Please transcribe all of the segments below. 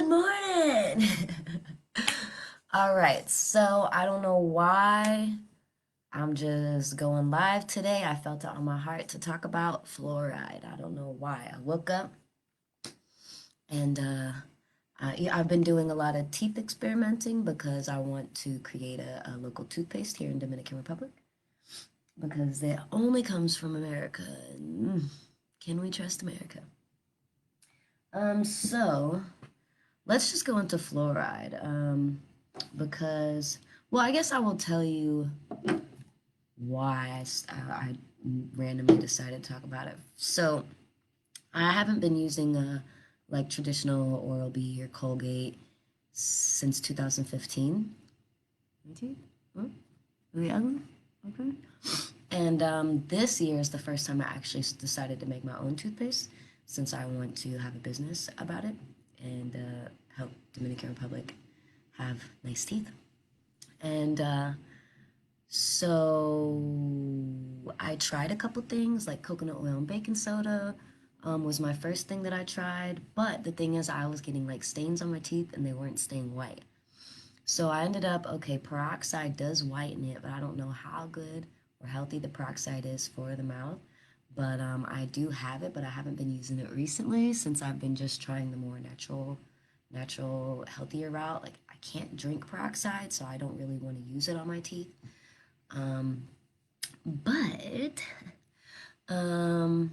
morning. All right, so I don't know why I'm just going live today. I felt it on my heart to talk about fluoride. I don't know why. I woke up and I've been doing a lot of teeth experimenting because I want to create a local toothpaste here in Dominican Republic because it only comes from America. And, can we trust America? So let's just go into fluoride. Because, well, I guess I will tell you why I randomly decided to talk about it. So, I haven't been using like traditional Oral-B or Colgate since 2015. Huh? Are we ugly? Okay. And this year is the first time I actually decided to make my own toothpaste since I want to have a business about it and help Dominican Republic have nice teeth. And so I tried a couple things like coconut oil and baking soda was my first thing that I tried. But the thing is, I was getting like stains on my teeth and they weren't staying white. So I ended up, okay, peroxide does whiten it, but I don't know how good or healthy the peroxide is for the mouth. But I do have it, but I haven't been using it recently since I've been just trying the more natural, healthier route. Like I can't drink peroxide, so I don't really want to use it on my teeth. But um,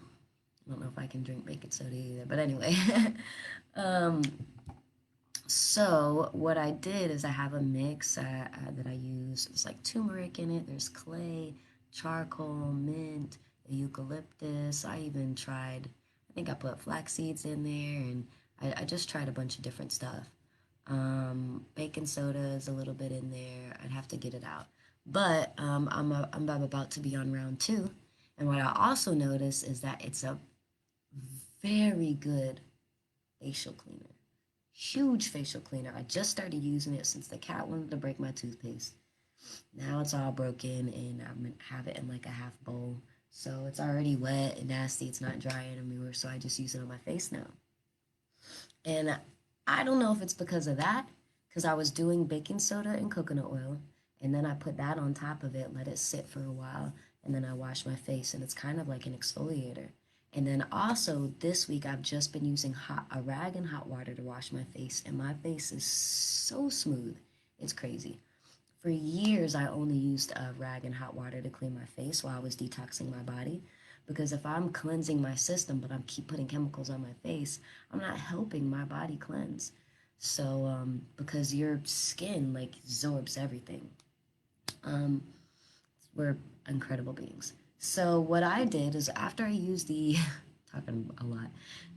I don't know if I can drink baking soda either. But anyway, um, so what I did is I have a mix that I use. There's like turmeric in it. There's clay, charcoal, mint, eucalyptus. I even tried. I think I put flax seeds in there, and I just tried a bunch of different stuff. Baking soda is a little bit in there. I'd have to get it out. But I'm about to be on round two. And what I also noticed is that it's a very good facial cleaner. Huge facial cleaner. I just started using it since the cat wanted to break my toothpaste. Now it's all broken and I have it in like a half bowl. So it's already wet and nasty. It's not dry anymore. So I just use it on my face now. And I don't know if it's because of that, because I was doing baking soda and coconut oil, and then I put that on top of it, let it sit for a while, and then I wash my face, and it's kind of like an exfoliator. And then also this week I've just been using a rag and hot water to wash my face, and my face is so smooth. It's crazy. For years, I only used a rag and hot water to clean my face while I was detoxing my body. Because if I'm cleansing my system, but I'm keep putting chemicals on my face, I'm not helping my body cleanse. So, because your skin like absorbs everything. Um, we're incredible beings. So what I did is after I used the talking a lot,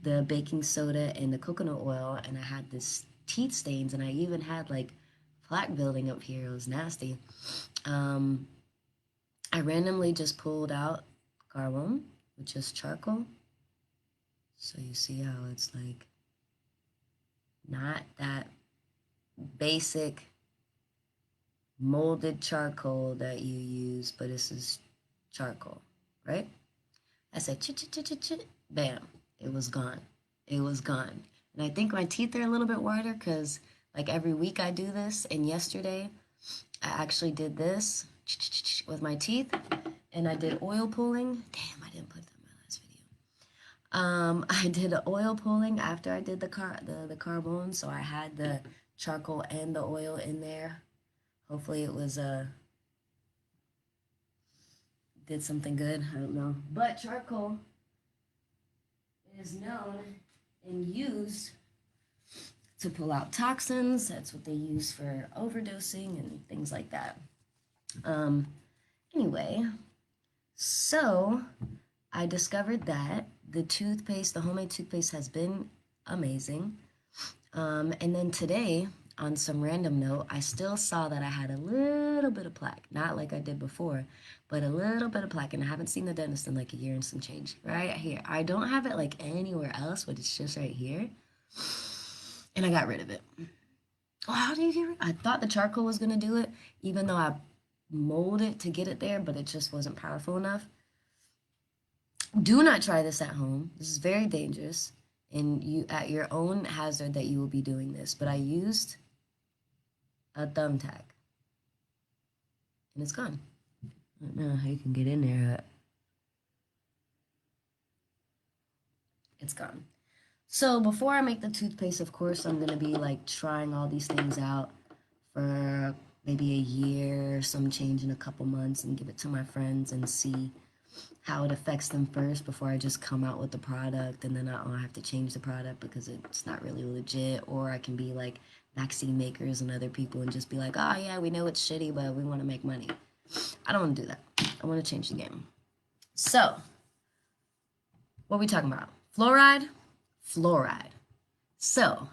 the baking soda and the coconut oil, and I had this teeth stains, and I even had like plaque building up here. It was nasty. Um, I randomly just pulled out carbon, which is charcoal. So you see how it's like not that basic molded charcoal that you use, but this is charcoal, right? I said, chit, chit, chit, chit, chit, bam, it was gone. It was gone. And I think my teeth are a little bit whiter because like every week I do this. And yesterday I actually did this with my teeth and I did oil pulling. Damn, I didn't put that in my last video. I did oil pulling after I did the carbone, so I had the charcoal and the oil in there. Hopefully it was did something good. I don't know, but charcoal is known and used to pull out toxins. That's what they use for overdosing and things like that. Um, anyway, so I discovered that the homemade toothpaste has been amazing. And then today, on some random note, I still saw that I had a little bit of plaque. Not like I did before, but a little bit of plaque. And I haven't seen the dentist in like a year and some change. Right here. I don't have it like anywhere else, but it's just right here. And I got rid of it. Well, how do you get rid? I thought the charcoal was going to do it, even though I molded it to get it there, but it just wasn't powerful enough. Do not try this at home. This is very dangerous. and you at your own hazard that you will be doing this. But I used a thumbtack, and it's gone. I don't know how you can get in there. It's gone. So before I make the toothpaste, of course, I'm gonna be like trying all these things out for maybe a year, some change in a couple months, and give it to my friends and see how it affects them first before I just come out with the product, and then I'll have to change the product because it's not really legit. Or I can be like vaccine makers and other people and just be like, oh yeah, we know it's shitty, but we want to make money. I don't want to do that. I want to change the game. So, what are we talking about? Fluoride? Fluoride. So,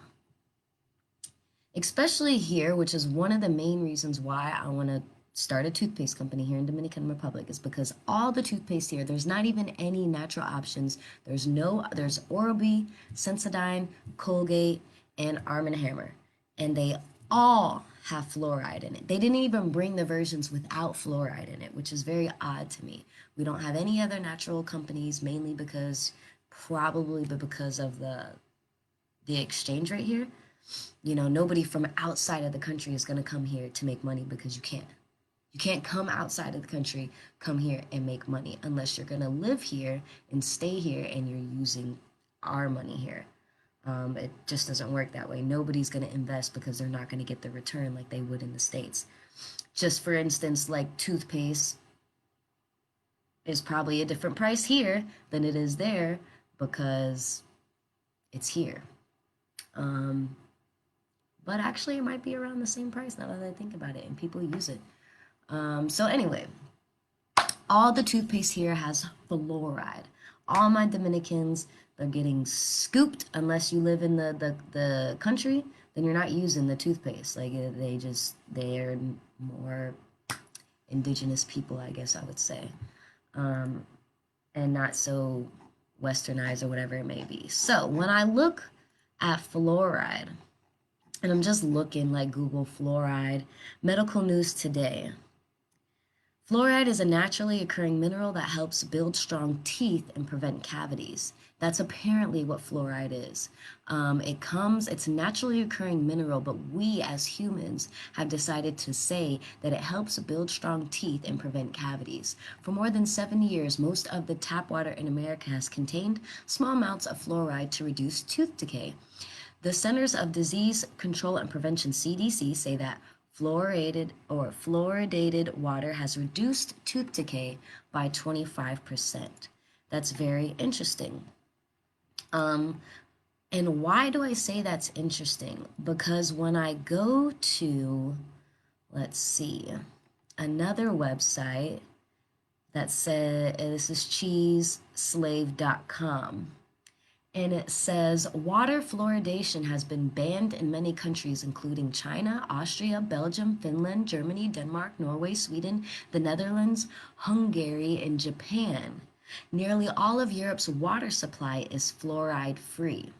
especially here, which is one of the main reasons why I want to start a toothpaste company here in Dominican Republic, is because all the toothpaste here, there's not even any natural options. There's Oral-B, Sensodyne, Colgate, and Arm & Hammer, and they all have fluoride in it. They didn't even bring the versions without fluoride in it, which is very odd to me. We don't have any other natural companies, mainly because because of the exchange rate here. You know, nobody from outside of the country is going to come here to make money, because you can't. You can't come outside of the country, come here and make money unless you're going to live here and stay here and you're using our money here. It just doesn't work that way. Nobody's going to invest because they're not going to get the return like they would in the States. Just for instance, like toothpaste is probably a different price here than it is there because it's here. But actually, it might be around the same price now that I think about it, and people use it. So anyway, all the toothpaste here has fluoride. All my Dominicans, they're getting scooped. Unless you live in the country, then you're not using the toothpaste. Like they're more indigenous people, I guess I would say, and not so westernized or whatever it may be. So when I look at fluoride, and I'm just looking like Google fluoride, medical news today. Fluoride is a naturally occurring mineral that helps build strong teeth and prevent cavities. That's apparently what fluoride is. It's a naturally occurring mineral, but we as humans have decided to say that it helps build strong teeth and prevent cavities. For more than 7 years, most of the tap water in America has contained small amounts of fluoride to reduce tooth decay. The Centers of Disease Control and Prevention, CDC, say that fluoridated water has reduced tooth decay by 25%. That's very interesting. And why do I say that's interesting? Because when I go to, let's see, another website that says, this is cheeseslave.com. And it says water fluoridation has been banned in many countries, including China, Austria, Belgium, Finland, Germany, Denmark, Norway, Sweden, the Netherlands, Hungary, and Japan. Nearly all of Europe's water supply is fluoride-free.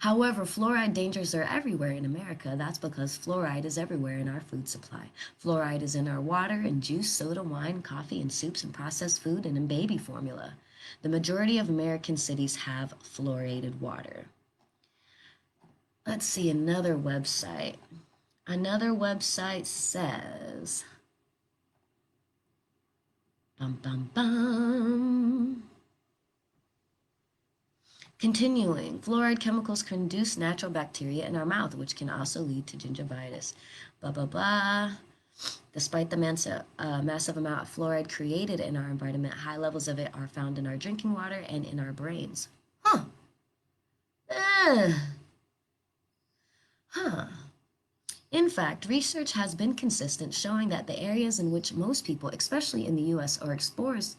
However, fluoride dangers are everywhere in America. That's because fluoride is everywhere in our food supply. Fluoride is in our water and juice, soda, wine, coffee, and soups and processed food, and in baby formula. The majority of American cities have fluoridated water. Let's see another website. Another website says, continuing, fluoride chemicals can induce natural bacteria in our mouth, which can also lead to gingivitis. Blah, blah, blah. Despite the massive amount of fluoride created in our environment, high levels of it are found in our drinking water and in our brains. Huh. In fact, research has been consistent, showing that the areas in which most people, especially in the US, are exposed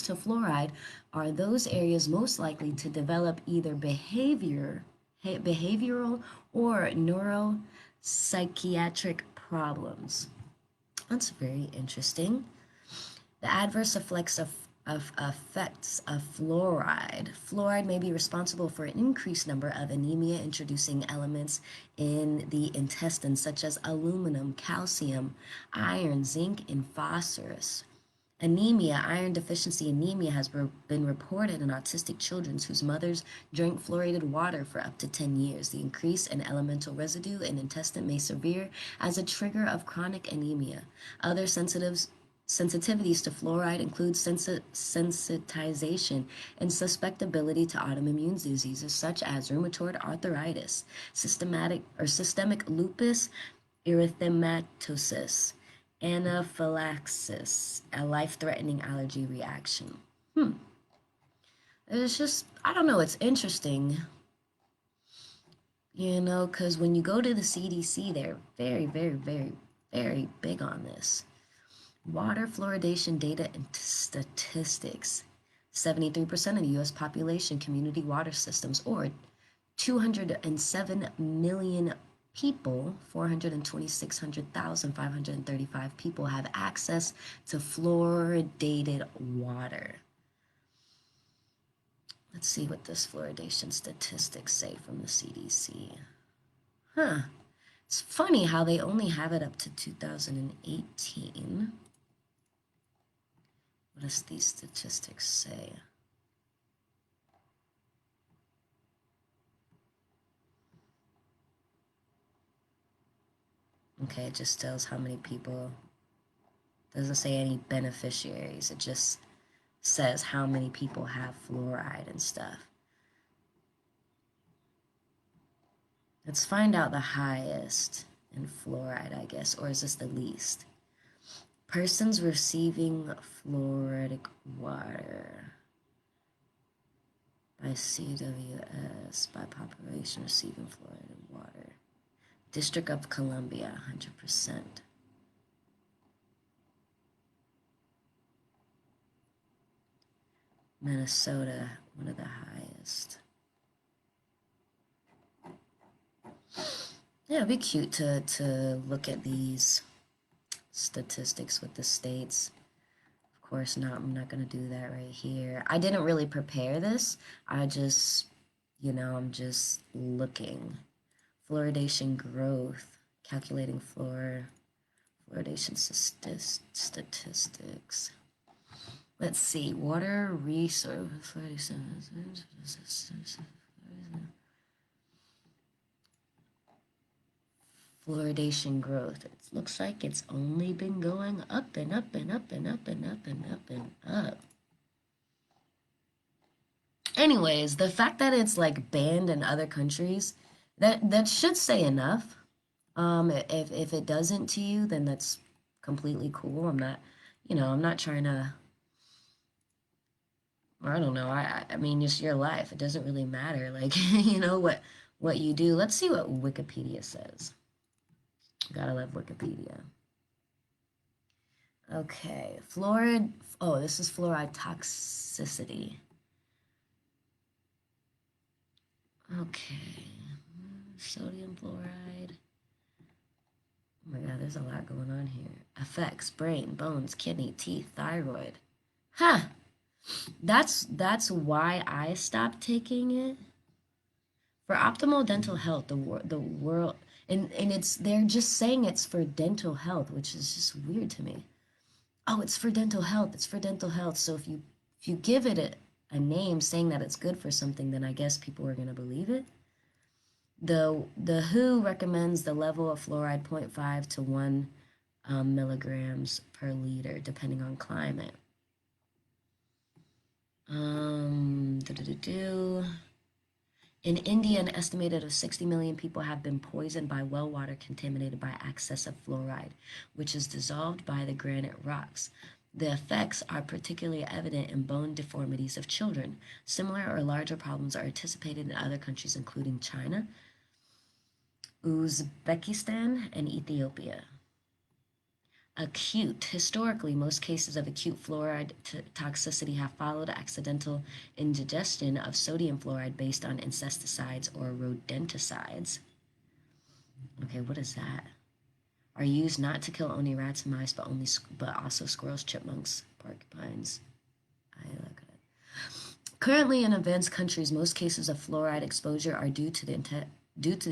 to fluoride are those areas most likely to develop either behavioral or neuropsychiatric problems. That's very interesting. The adverse effects of fluoride. Fluoride may be responsible for an increased number of anemia introducing elements in the intestines, such as aluminum, calcium, iron, zinc, and phosphorus. Anemia, iron deficiency anemia has been reported in autistic children whose mothers drank fluoridated water for up to 10 years. The increase in elemental residue in intestine may serve as a trigger of chronic anemia. Other sensitivities to fluoride include sensitization and susceptibility to autoimmune diseases such as rheumatoid arthritis, systemic lupus erythematosus, anaphylaxis, a life-threatening allergy reaction. It's just, I don't know, it's interesting, because when you go to the CDC, they're very, very, very, very big on this. Water fluoridation data and statistics. 73% of the U.S. population community water systems, or 207 million people, 426,535 people have access to fluoridated water. Let's see what this fluoridation statistics say from the CDC. It's funny how they only have it up to 2018. What does these statistics say? Okay, it just tells how many people. Doesn't say any beneficiaries. It just says how many people have fluoride and stuff. Let's find out the highest in fluoride, I guess, or is this the least? Persons receiving fluoridic water by CWS, by population receiving fluoridated water. District of Columbia, 100%. Minnesota, one of the highest. Yeah, it'd be cute to look at these statistics with the states. Of course not, I'm not going to do that right here. I didn't really prepare this. I just, I'm just looking. Fluoridation growth, calculating fluoridation statistics. Let's see, water resource, fluoridation growth. It looks like it's only been going up and up and up and up and up and up and up. Anyways, the fact that it's like banned in other countries, that should say enough. If it doesn't to you, then that's completely cool. I'm not trying to. I don't know. I mean, it's your life. It doesn't really matter. Like, what you do. Let's see what Wikipedia says. Gotta love Wikipedia. Okay, oh, this is fluoride toxicity. Okay, sodium fluoride. Oh my God, there's a lot going on here. Effects, brain, bones, kidney, teeth, thyroid. Huh. That's why I stopped taking it. For optimal dental health, the world, and they're just saying it's for dental health, which is just weird to me. Oh, it's for dental health. It's for dental health. So if you give it a name saying that it's good for something, then I guess people are gonna believe it. The WHO recommends the level of fluoride 0.5 to 1 milligrams per liter, depending on climate. In India, an estimated of 60 million people have been poisoned by well water contaminated by excessive fluoride, which is dissolved by the granite rocks. The effects are particularly evident in bone deformities of children. Similar or larger problems are anticipated in other countries, including China, Uzbekistan, and Ethiopia. Acute. Historically, most cases of acute fluoride toxicity have followed accidental indigestion of sodium fluoride based on insecticides or rodenticides. Okay, what is that? Are used not to kill only rats and mice, but also squirrels, chipmunks, porcupines. I look at it. Currently, in advanced countries, most cases of fluoride exposure are due to the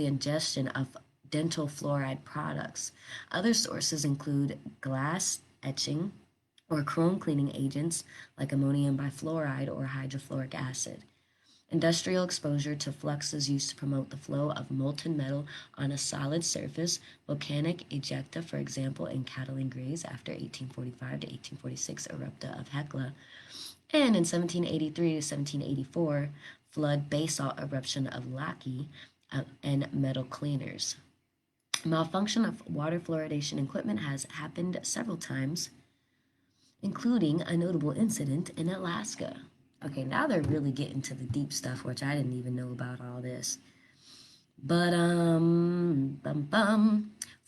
ingestion of dental fluoride products. Other sources include glass etching or chrome cleaning agents like ammonium bifluoride or hydrofluoric acid. Industrial exposure to flux is used to promote the flow of molten metal on a solid surface. Volcanic ejecta, for example, in Catalan Greece after 1845 to 1846 erupta of Hekla, and in 1783 to 1784, flood basalt eruption of Laki and metal cleaners. Malfunction of water fluoridation equipment has happened several times, including a notable incident in Alaska. Okay, now they're really getting to the deep stuff, which I didn't even know about all this. But,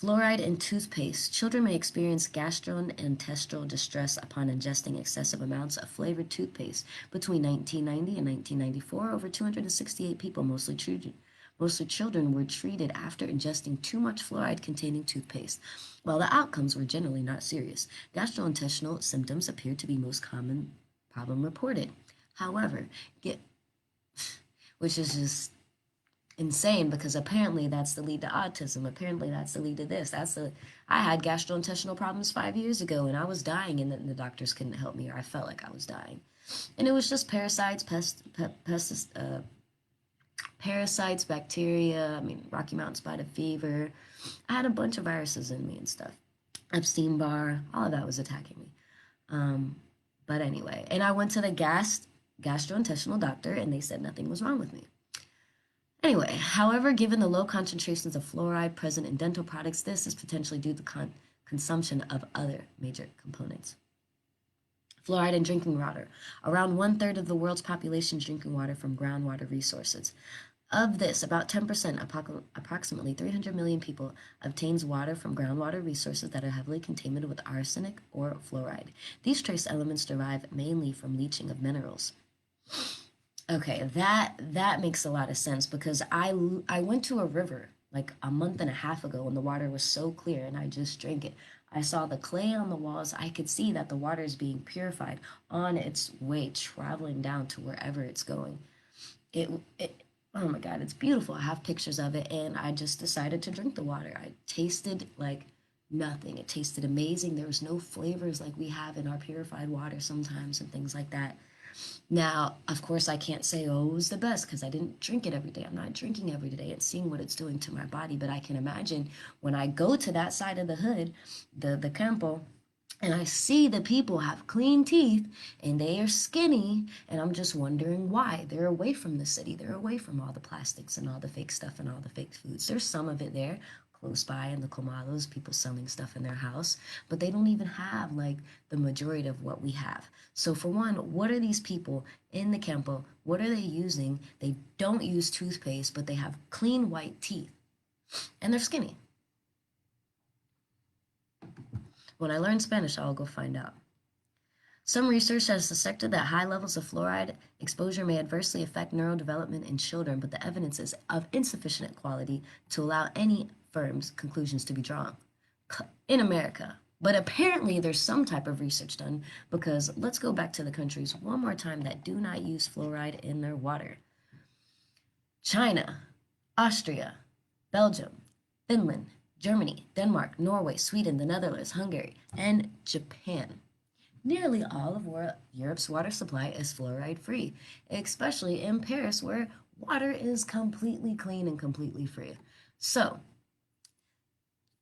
fluoride in toothpaste. Children may experience gastrointestinal distress upon ingesting excessive amounts of flavored toothpaste. Between 1990 and 1994, over 268 people, mostly children, were treated after ingesting too much fluoride-containing toothpaste. While the outcomes were generally not serious, gastrointestinal symptoms appeared to be most common problem reported. However, which is just insane because apparently that's the lead to autism. Apparently that's the lead to this. I had gastrointestinal problems 5 years ago and I was dying and the doctors couldn't help me, or I felt like I was dying. And it was just parasites, parasites, bacteria, Rocky Mountain spotted fever. I had a bunch of viruses in me and stuff. Epstein-Barr, all of that was attacking me. But anyway, and I went to the gastrointestinal doctor and they said nothing was wrong with me. Anyway, however, given the low concentrations of fluoride present in dental products, this is potentially due to consumption of other major components. Fluoride in drinking water. Around 1/3 of the world's population is drinking water from groundwater resources. Of this, about 10%, approximately 300 million people, obtains water from groundwater resources that are heavily contaminated with arsenic or fluoride. These trace elements derive mainly from leaching of minerals. Okay, that makes a lot of sense because I went to a river like a month and a half ago and the water was so clear and I just drank it. I saw the clay on the walls. I could see that the water is being purified on its way, traveling down to wherever it's going. It oh my God, it's beautiful. I have pictures of it and I just decided to drink the water. I tasted like nothing. It tasted amazing. There was no flavors like we have in our purified water sometimes and things like that. Now, of course, I can't say, oh, it was the best because I didn't drink it every day. I'm not drinking every day and seeing what it's doing to my body. But I can imagine when I go to that side of the hood, the campo, and I see the people have clean teeth and they are skinny, and I'm just wondering why. They're away from the city. They're away from all the plastics and all the fake stuff and all the fake foods. There's some of it there close by in the Comalos, people selling stuff in their house, but they don't even have like the majority of what we have. So for one, what are these people in the campo? What are they using? They don't use toothpaste, but they have clean white teeth and they're skinny. When I learn Spanish, I'll go find out. Some research has suspected that high levels of fluoride exposure may adversely affect neurodevelopment in children, but the evidence is of insufficient quality to allow any firm's conclusions to be drawn in America. But apparently there's some type of research done because let's go back to the countries one more time that do not use fluoride in their water. China, Austria, Belgium, Finland, Germany, Denmark, Norway, Sweden, the Netherlands, Hungary, and Japan. Nearly all of Europe's water supply is fluoride-free, especially in Paris where water is completely clean and completely free. So,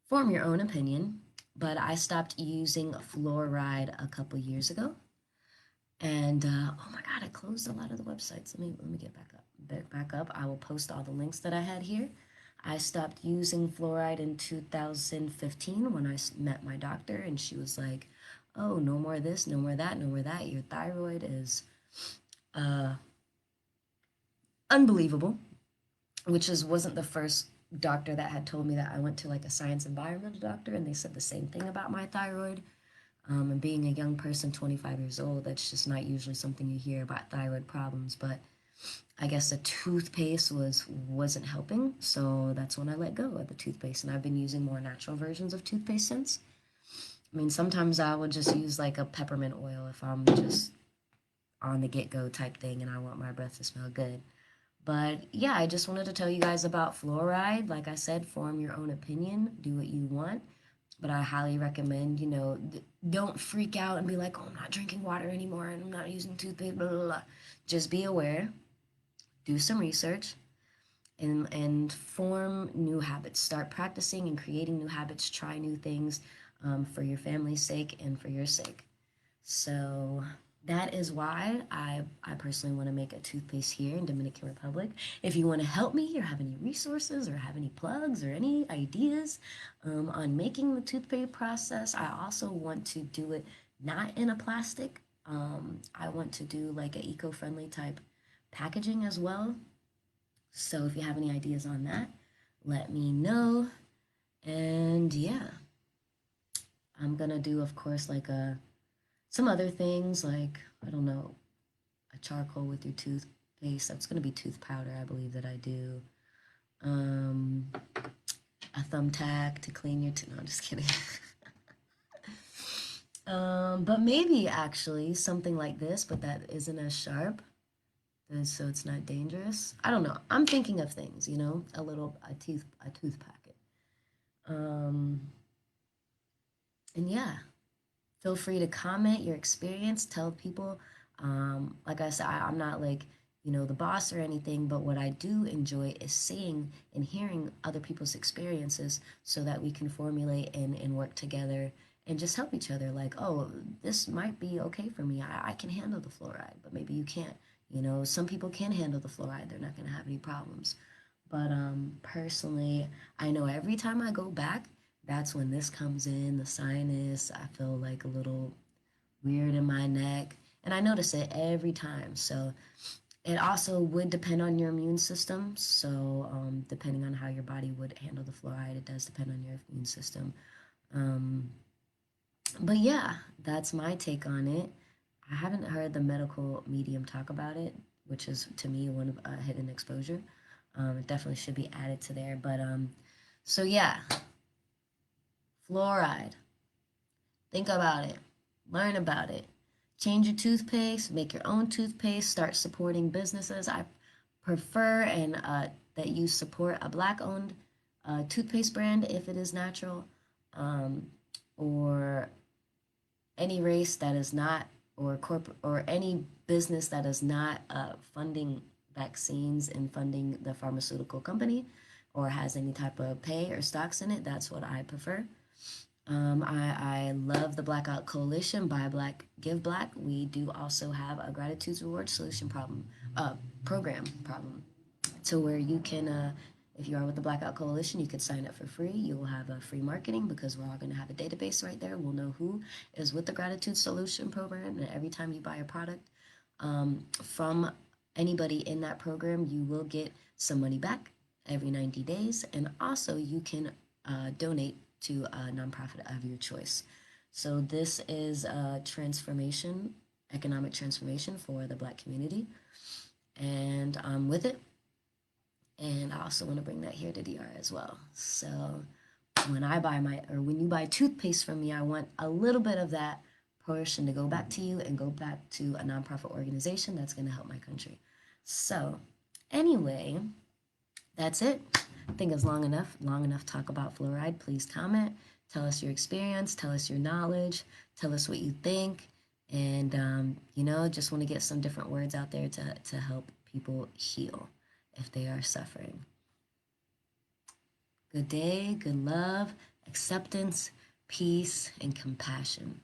form your own opinion, but I stopped using fluoride a couple years ago. And oh my God, I closed a lot of the websites. Let me get back up. I will post all the links that I had here. I stopped using fluoride in 2015 when I met my doctor, and she was like, oh, no more this, no more that, no more that. Your thyroid is unbelievable, which wasn't the first doctor that had told me that. I went to like a science environmental doctor, and they said the same thing about my thyroid. And being a young person, 25 years old, that's just not usually something you hear about thyroid problems. But I guess the toothpaste wasn't helping, so that's when I let go of the toothpaste, and I've been using more natural versions of toothpaste since. Sometimes I would just use like a peppermint oil if I'm just on the get-go type thing and I want my breath to smell good. But yeah, I just wanted to tell you guys about fluoride. Like I said, form your own opinion, do what you want. But I highly recommend, don't freak out and be like, oh, I'm not drinking water anymore and I'm not using toothpaste, blah, blah, blah. Just be aware, do some research, and form new habits. Start practicing and creating new habits. Try new things for your family's sake and for your sake. So that is why I personally want to make a toothpaste here in Dominican Republic. If you want to help me or have any resources or have any plugs or any ideas on making the toothpaste process, I also want to do it not in a plastic. I want to do like an eco-friendly type packaging as well. So if you have any ideas on that, let me know. And yeah, I'm gonna do, of course, like some other things like, I don't know, a charcoal with your toothpaste. That's gonna be tooth powder, I believe that I do. Um, a thumbtack to clean your tooth. No, I'm just kidding. But maybe actually something like this, but that isn't as sharp, and so it's not dangerous. I don't know. I'm thinking of things, a tooth packet. Um, and yeah, feel free to comment your experience, tell people. Like I said, I'm not like, the boss or anything, but what I do enjoy is seeing and hearing other people's experiences so that we can formulate and work together and just help each other. Like, oh, this might be okay for me. I can handle the fluoride, but maybe you can't. Some people can handle the fluoride, they're not going to have any problems. But personally, I know every time I go back, that's when this comes in, the sinus. I feel like a little weird in my neck. And I notice it every time. So it also would depend on your immune system. So depending on how your body would handle the fluoride, it does depend on your immune system. Um, but yeah, that's my take on it. I haven't heard the medical medium talk about it, which is to me one of hidden exposure. It definitely should be added to there. But so yeah, fluoride. Think about it. Learn about it. Change your toothpaste. Make your own toothpaste. Start supporting businesses. I prefer and that you support a black-owned toothpaste brand if it is natural, um, or any race that is not, or corporate, or any business that is not funding vaccines and funding the pharmaceutical company or has any type of pay or stocks in it. That's what I prefer. I love the Blackout Coalition, Buy Black, Give Black. We do also have a gratitude reward solution program to where you can, if you are with the Blackout Coalition, you could sign up for free. You will have a free marketing because we're all going to have a database right there. We'll know who is with the gratitude solution program, and every time you buy a product from anybody in that program, you will get some money back every 90 days, and also you can donate to a nonprofit of your choice. So this is a transformation, economic transformation for the Black community, and I'm with it. And I also want to bring that here to DR as well. So when you buy toothpaste from me, I want a little bit of that portion to go back to you and go back to a nonprofit organization that's going to help my country. So anyway, that's it. I think it's long enough talk about fluoride. Please comment, tell us your experience, tell us your knowledge, tell us what you think. And, just want to get some different words out there to help people heal if they are suffering. Good day, good love, acceptance, peace, and compassion.